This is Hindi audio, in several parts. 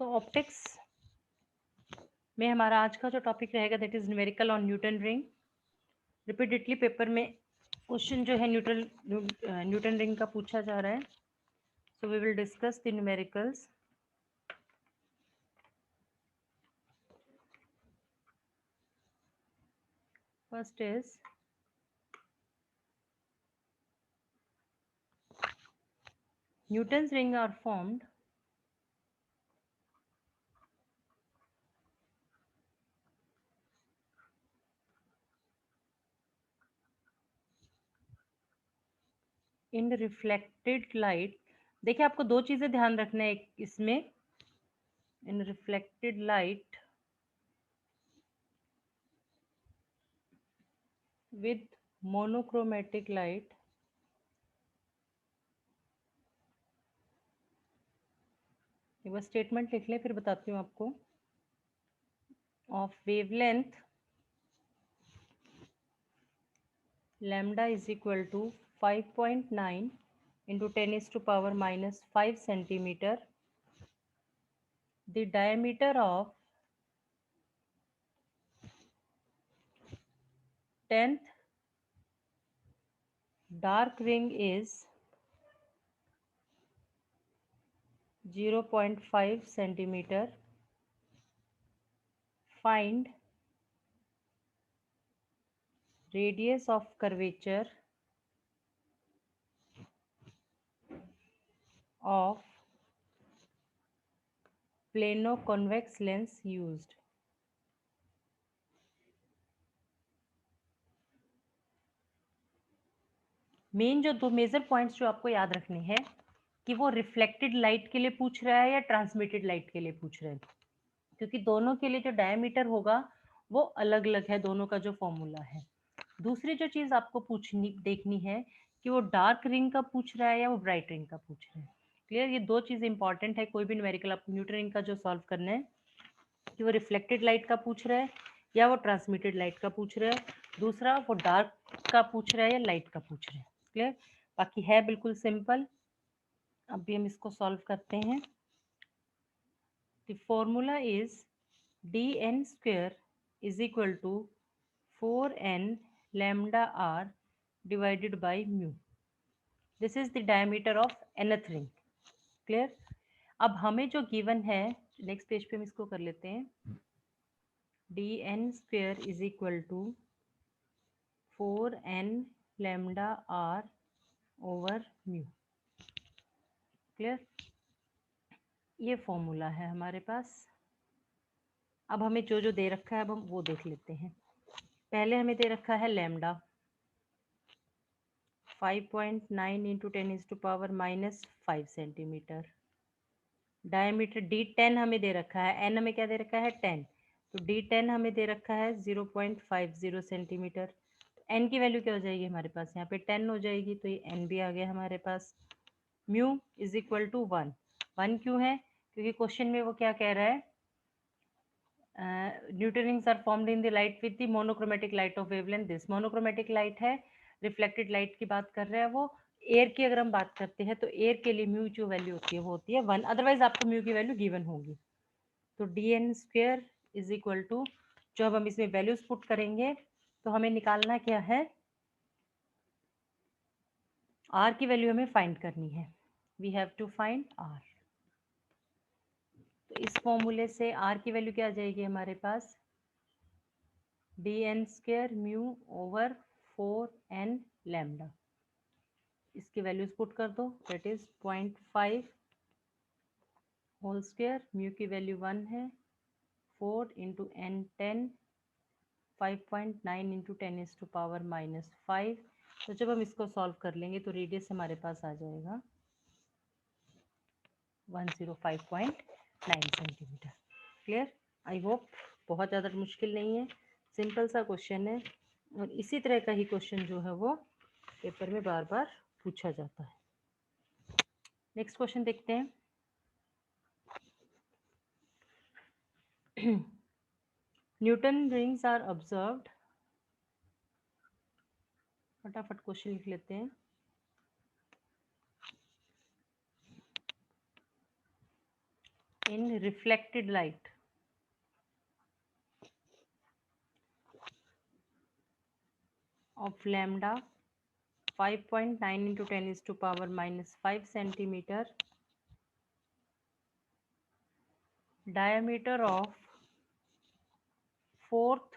सो ऑप्टिक्स में हमारा आज का जो टॉपिक रहेगा that is numerical on Newton ring. Repeatedly paper में क्वेश्चन जो है न्यूटन रिंग का पूछा जा रहा है। So we will discuss the numericals. First is Newton's ring are formed in reflected light। देखिए आपको दो चीजें ध्यान रखना है इसमें, in reflected light with monochromatic light एक बार स्टेटमेंट लिख लें फिर बताती हूँ आपको। Of wavelength lambda is equal to 5.9 into 10 is to power minus 5 centimeter. The diameter of 10th dark ring is 0.5 centimeter. Find radius of curvature of plano-convex lens used। Main जो दो मेजर पॉइंट्स जो आपको याद रखने हैं कि वो रिफ्लेक्टेड लाइट के लिए पूछ रहा है या ट्रांसमिटेड लाइट के लिए पूछ रहा है, क्योंकि दोनों के लिए जो डायमीटर होगा वो अलग अलग है, दोनों का जो फॉर्मूला है। दूसरी जो चीज आपको पूछनी देखनी है कि वो डार्क रिंग का पूछ रहा है या वो ब्राइट रिंग का पूछ रहा है। क्लियर? ये दो चीज इंपॉर्टेंट है कोई भी न्यूमेरिकल आपको न्यूटन रिंग का जो सॉल्व करना है, कि वो रिफ्लेक्टेड लाइट का पूछ रहा है या वो ट्रांसमिटेड लाइट का पूछ रहा है। दूसरा वो डार्क का पूछ रहा है या लाइट का पूछ रहा है। क्लियर? बाकी है बिल्कुल सिंपल। अभी हम इसको सॉल्व करते हैं। The formula is dn square is equal to 4n lambda r divided by mu. This is the diameter of nth ring. Clear? अब हमें जो गिवन है, नेक्स्ट पेज पे हम इसको कर लेते हैं। dn square is equal to 4n lambda r over mu. Clear? ये फॉर्मूला है हमारे पास। अब हमें जो जो दे रखा है अब हम वो देख लेते हैं। पहले हमें दे रखा है lambda 5.9 into 10 is to power minus 5 centimetre. Diameter D10 हमें दे रखा है, एन हमें क्या दे रखा है 10, तो D10 हमें दे रखा है 0.50 सेंटीमीटर। तो एन की वैल्यू क्या हो जाएगी हमारे पास, यहाँ पे 10 हो जाएगी, तो ये एन भी आ गया हमारे पास। Mu is equal to 1। 1 क्यों है? क्योंकि क्वेश्चन में वो क्या कह रहा है, Newton rings are formed in the light with the monochromatic light of wavelength this. Monochromatic light है, रिफ्लेक्टेड लाइट की बात कर रहा है वो। एयर की अगर हम बात करते हैं तो एयर के लिए म्यू जो वैल्यू होती है वो होती है 1, अदरवाइज आपको म्यू की वैल्यू गिवन होगी। तो dn square is equal to, जो अब हम इसमें वैल्यूज पुट करेंगे तो हमें निकालना क्या है, r की वैल्यू हमें फाइंड करनी है। We have to find r। तो इस फॉर्मूले से r की वैल्यू क्या आ जाएगी हमारे पास, dn square mu over 4n lambda. इसकी वैल्यूज पुट कर दो, that is 0.5 whole square, mu की वैल्यू 1 है, 4 into n 10, 5.9 into 10 is to power minus 5। तो जब हम इसको सॉल्व कर लेंगे तो रेडियस हमारे पास आ जाएगा 105.9 सेंटीमीटर। क्लियर? आई होप बहुत ज़्यादा मुश्किल नहीं है, सिंपल सा क्वेश्चन है, और इसी तरह का ही क्वेश्चन जो है वो पेपर में बार बार पूछा जाता है। नेक्स्ट क्वेश्चन देखते हैं। न्यूटन रिंग्स आर ऑब्जर्व्ड, फटाफट क्वेश्चन लिख लेते हैं। in reflected light of lambda 5.9 into 10 is to power minus 5 centimeter, diameter of fourth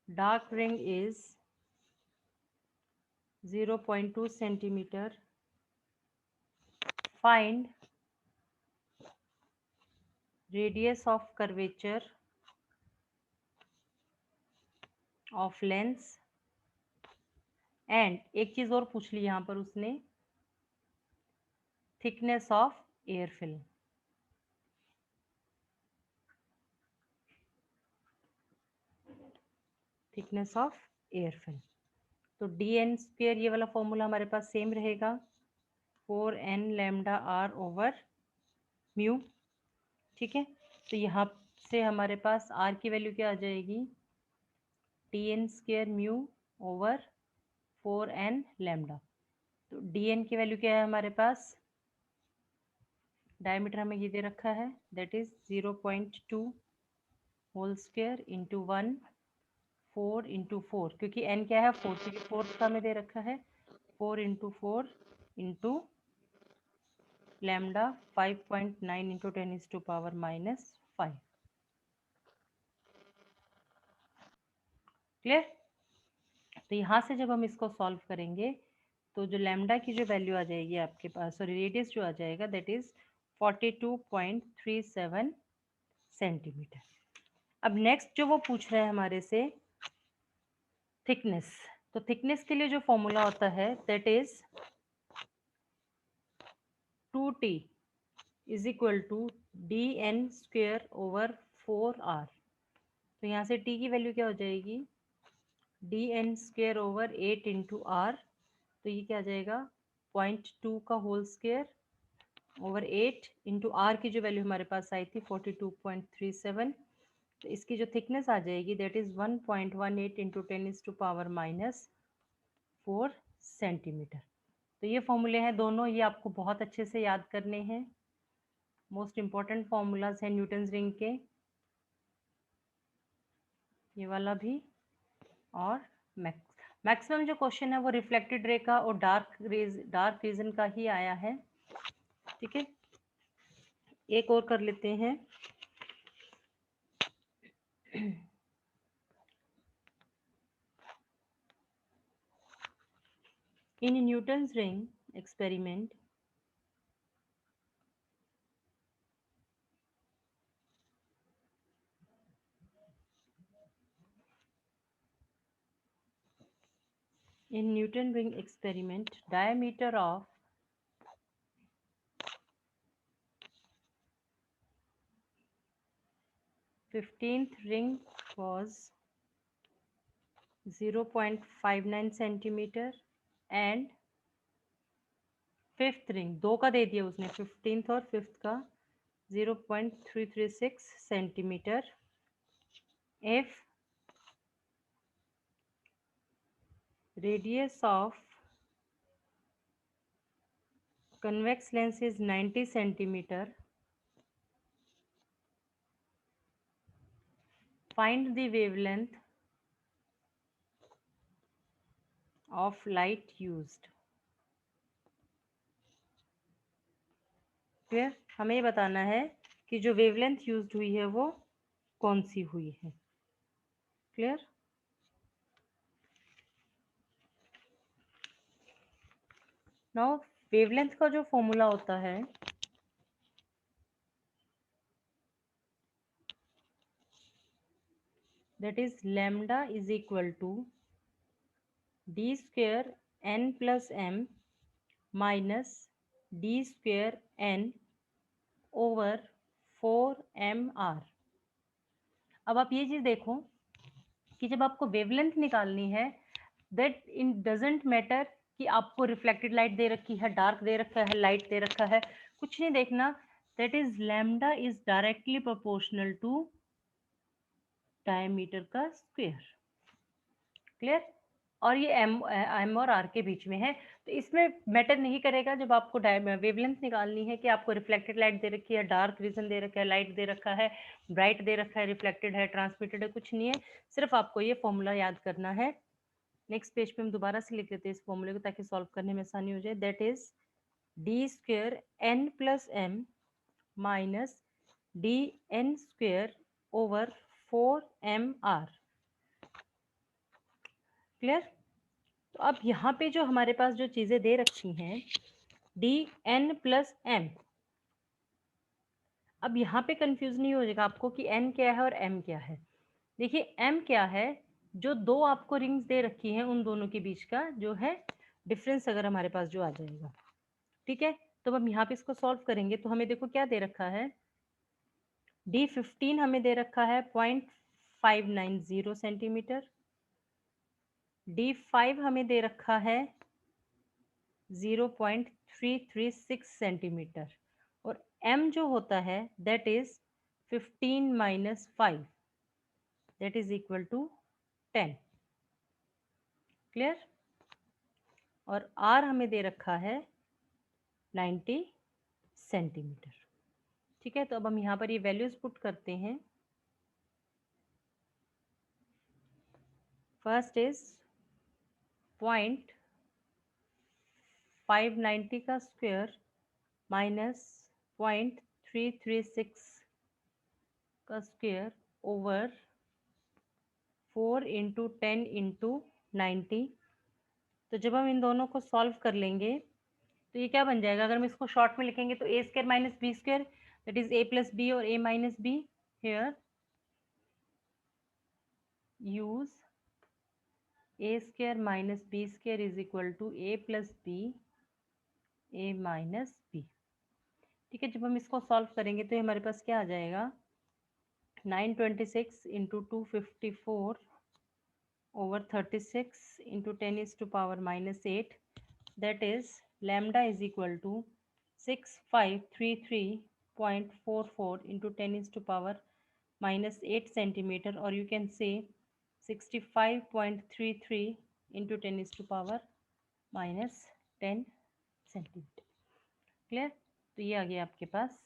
dark ring is 0.2 centimeter. Find radius of curvature of lens and एक चीज और पूछ ली यहाँ पर उसने, thickness of air film. Thickness of air film, तो डी एन स्क्वेयर ये वाला फॉर्मूला हमारे पास सेम रहेगा, 4n lambda are over mu. ठीक है, तो यहाँ से हमारे पास आर की वैल्यू क्या आ जाएगी, t n square mu over 4n lambda. तो डी एन की वैल्यू क्या है हमारे पास, डायमीटर हमें ये दे रखा है, that is 0.2 whole square into 1 4 into 4, क्योंकि n क्या है 4, क्योंकि फोर्थ का हमें दे रखा है, 4 into 4 into lambda 5.9 into 10 is to power minus 5। Clear? तो यहाँ से जब हम इसको सॉल्व करेंगे तो जो लैम्डा की जो वैल्यू आ जाएगी आपके पास, सॉरी रेडियस जो आ जाएगा, दैट इज 42.37 सेंटीमीटर। अब नेक्स्ट जो वो पूछ रहे हैं हमारे से थिकनेस, तो थिकनेस के लिए जो फॉर्मूला होता है that is 2t is equal to d n square over 4r। तो यहाँ से t की वैल्यू क्या हो जाएगी, d n square over 8 into r, तो ये क्या आ जाएगा 0.2 का whole square over 8 into r की जो वैल्यू हमारे पास आई थी 42.37, तो इसकी जो थिकनेस आ जाएगी that is 1.18 into 10 is to power minus 4 centimetre. तो ये फॉर्मूले हैं दोनों, ये आपको बहुत अच्छे से याद करने हैं, मोस्ट इंपॉर्टेंट फॉर्मूलाज हैं न्यूटन्स रिंग के, ये वाला भी। और मैक्सिमम जो क्वेश्चन है वो रिफ्लेक्टेड रे का और डार्क रीजन का ही आया है। ठीक है, एक और कर लेते हैं। In Newton's ring experiment, in Newton ring experiment, diameter of 15th ring was 0.59 centimeter and fifth ring, दो का दे दिया उसने, 15th और फिफ्थ का 0.336 centimetre. if radius of convex lens is 90 centimeter, find the wavelength of light used। Clear? हमें ये बताना है कि जो वेवलेंथ यूज्ड हुई है वो कौन सी हुई है। क्लियर? नाउ वेवलेंथ का जो फॉर्मूला होता है that is lambda is equal to d square n plus m minus d square n over 4mr। अब आप ये चीज देखो कि जब आपको वेवलेंथ निकालनी है, दैट इन डजेंट मैटर कि आपको रिफ्लेक्टेड लाइट दे रखी है, डार्क दे रखा है, लाइट दे रखा है, कुछ नहीं देखना, that is lambda is directly proportional to diameter का स्क्वायर। क्लियर? और ये एम और आर के बीच में है। तो इसमें मैटर नहीं करेगा जब आपको वेवलेंथ निकालनी है कि आपको रिफ्लेक्टेड लाइट दे रखी है, डार्क रीजन दे रखा है, लाइट दे रखा है, ब्राइट दे रखा है, रिफ्लेक्टेड है, ट्रांसमिटेड है, कुछ नहीं है, सिर्फ आपको ये फॉर्मूला याद करना है। नेक्स्ट पेज पे हम दोबारा से लिख लेते हैं इस फॉर्मूले को ताकि सॉल्व करने में आसानी हो जाए। That is d square n plus m minus d n square over 4mr। Clear? तो अब यहाँ पे जो हमारे पास जो चीजें दे रखी हैं डी एन प्लस एम, अब यहाँ पे कंफ्यूज नहीं हो जाएगा आपको कि एन क्या है और एम क्या है। देखिए एम क्या है, जो दो आपको रिंग्स दे रखी हैं उन दोनों के बीच का जो है डिफरेंस अगर हमारे पास जो आ जाएगा। ठीक है, तो अब हम यहाँ पे इसको सॉल्व करेंगे तो हमें देखो क्या दे रखा है, D15 हमें दे रखा है 0.590 सेंटीमीटर, D5 हमें दे रखा है 0.336 सेंटीमीटर, और M जो होता है that is 15 minus 5 that is equal to 10। Clear? और R हमें दे रखा है 90 सेंटीमीटर। ठीक है, तो अब हम यहाँ पर ये वैल्यूज पुट करते हैं। फर्स्ट इज 0.590 का स्क्वायर माइनस 0.336 का स्क्वायर ओवर 4 इंटू 10 इंटू 90। तो जब हम इन दोनों को सॉल्व कर लेंगे तो ये क्या बन जाएगा, अगर हम इसको शॉर्ट में लिखेंगे तो A square minus B square that is A plus B और A minus B. Here use A square minus B square is equal to A plus B A minus B. ठीक है, जब हम इसको सॉल्व करेंगे तो हमारे पास क्या आ जाएगा, 926 into 254 over 36 into 10 is to power minus 8, that is lambda is equal to 6533.44 into 10 is to power minus 8 centimeter, or you can say 65.33 into 10 is to power minus 10 centimeter। Clear? तो ये आ गया आपके पास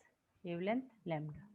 वेवलेंथ लैम्डा।